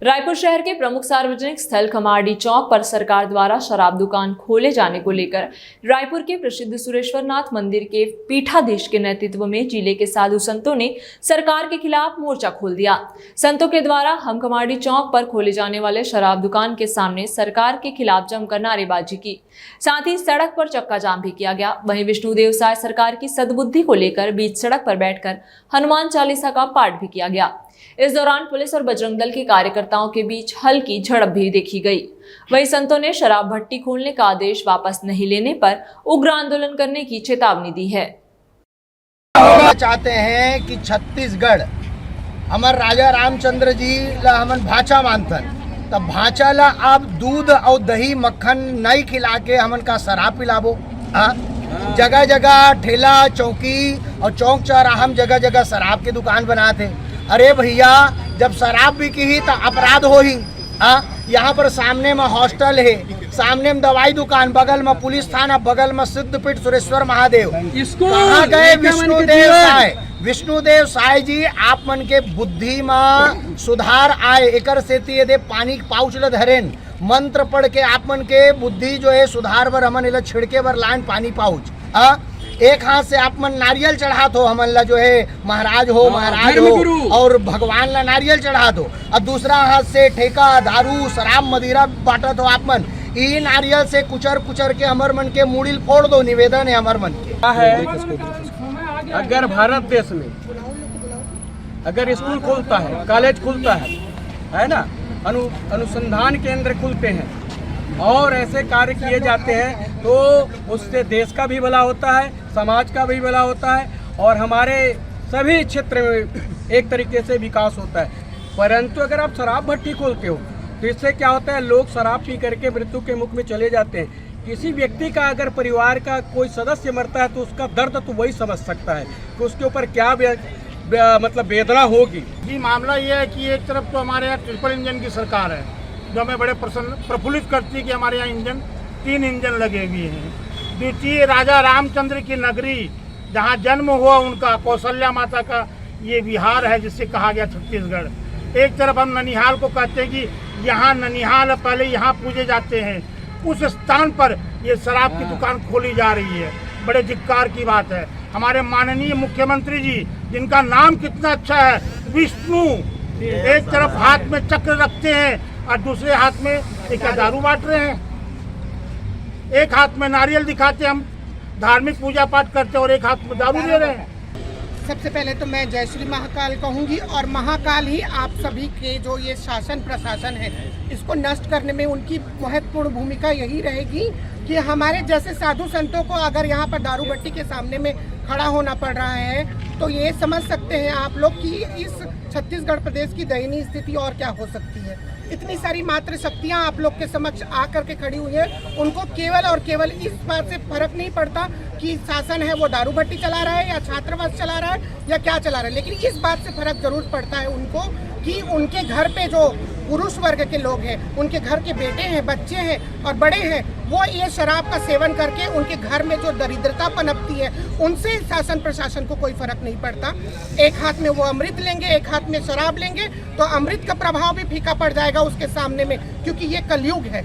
रायपुर शहर के प्रमुख सार्वजनिक स्थल खमारडी चौक पर सरकार द्वारा शराब दुकान खोले जाने को लेकर रायपुर के प्रसिद्ध सुरेश्वरनाथ मंदिर के पीठाधीश के नेतृत्व में जिले के साधु संतों ने सरकार के खिलाफ मोर्चा खोल दिया। संतों के द्वारा हम खमारडी चौक पर खोले जाने वाले शराब दुकान के सामने सरकार के खिलाफ जमकर नारेबाजी की, साथ ही सड़क पर चक्का जाम भी किया गया। वहीं विष्णुदेव साय सरकार की सद्बुद्धि को लेकर बीच सड़क पर बैठकर हनुमान चालीसा का पाठ भी किया गया। इस दौरान पुलिस और बजरंग दल के कार्यकर्ताओं के बीच हल्की झड़प भी देखी गई। वहीं संतों ने शराब भट्टी खोलने का आदेश वापस नहीं लेने पर उग्र आंदोलन करने की चेतावनी दी है। चाहते हैं कि छत्तीसगढ़ हमार राजा रामचंद्र जी ला हमन भाषा मानथन, तब भाषा ला आप दूध और दही मक्खन नहीं खिला के हमन का शराब पिलाबो। जगह जगह ठेला चौकी और चौक चौराहा जगह जगह शराब की दुकान बनाते। अरे भैया, जब शराब बिकी ही तो अपराध हो ही। यहाँ पर सामने में हॉस्टल है, सामने में दवाई दुकान, बगल में पुलिस थाना, बगल में सिद्धपीठ सुरेश्वर महादेव। कहाँ गए विष्णुदेव साय? विष्णुदेव साय जी आप मन के बुद्धि में सुधार आए, एकर से यदि पानी पाउच ल धरेन मंत्र पढ़ के आप मन के बुद्धि जो है सुधार बर हमन इला छिड़के बर लाइन पानी पाउच। एक हाथ से आप मन नारियल चढ़ा दो, हमन ला जो है महाराज हो और भगवान ला नारियल चढ़ा दो, और दूसरा हाथ से ठेका दारू शराब मदिरा बांटा दो। आप मन ई नारियल से कुचर कुचर के हमर मन के मुड़िल फोड़ दो। निवेदन है हमर मन के अगर भारत देश में अगर स्कूल खुलता है, कॉलेज खुलता है ना, अनुसंधान केंद्र खुलते हैं और ऐसे कार्य किए जाते हैं तो उससे देश का भी भला होता है, समाज का भी भला होता है और हमारे सभी क्षेत्र में एक तरीके से विकास होता है। परंतु अगर आप शराब भट्टी खोलते हो तो इससे क्या होता है, लोग शराब पी करके मृत्यु के मुख में चले जाते हैं। किसी व्यक्ति का अगर परिवार का कोई सदस्य मरता है तो उसका दर्द तो वही समझ सकता है कि उसके ऊपर क्या मतलब वेदना होगी। जी, मामला ये है कि एक तरफ तो हमारे यहाँ ट्रिपल इंजन की सरकार है जो हमें बड़े प्रफुल्लित करती है कि हमारे यहाँ 3 इंजन लगे हुए हैं। द्वितीय, राजा रामचंद्र की नगरी जहाँ जन्म हुआ उनका, कौशल्या माता का ये विहार है जिससे कहा गया छत्तीसगढ़। एक तरफ हम ननिहाल को कहते हैं कि यहाँ ननिहाल पहले यहाँ पूजे जाते हैं, उस स्थान पर ये शराब की दुकान खोली जा रही है। बड़े धिक्कार की बात है। हमारे माननीय मुख्यमंत्री जी, जिनका नाम कितना अच्छा है, विष्णु, एक तरफ हाथ में चक्र रखते हैं और दूसरे हाथ में एक दारू बांट रहे हैं। एक हाथ में नारियल दिखाते, हम धार्मिक पूजा पाठ करते और एक हाथ में दारू दे रहे हैं। सबसे पहले तो मैं जय श्री महाकाल कहूँगी, और महाकाल ही आप सभी के जो ये शासन प्रशासन है इसको नष्ट करने में उनकी महत्वपूर्ण भूमिका यही रहेगी कि हमारे जैसे साधु संतों को अगर यहाँ पर दारू भट्टी के सामने में खड़ा होना पड़ रहा है तो ये समझ सकते हैं आप लोग कि इस छत्तीसगढ़ प्रदेश की दयनीय स्थिति और क्या हो सकती है। इतनी सारी मात्र शक्तियाँ आप लोग के समक्ष आकर के खड़ी हुई है, उनको केवल और केवल इस बात से फर्क नहीं पड़ता कि शासन है वो दारू भट्टी चला रहा है या छात्रावास चला रहा है या क्या चला रहा है, लेकिन इस बात से फर्क जरूर पड़ता है उनको कि उनके घर पे जो पुरुष वर्ग के लोग हैं, उनके घर के बेटे हैं, बच्चे हैं और बड़े हैं, वो ये शराब का सेवन करके उनके घर में जो दरिद्रता पनपती है उनसे शासन प्रशासन को कोई फर्क नहीं पड़ता। एक हाथ में वो अमृत लेंगे, एक हाथ में शराब लेंगे तो अमृत का प्रभाव भी फीका पड़ जाएगा उसके सामने में, क्योंकि ये कलयुग है।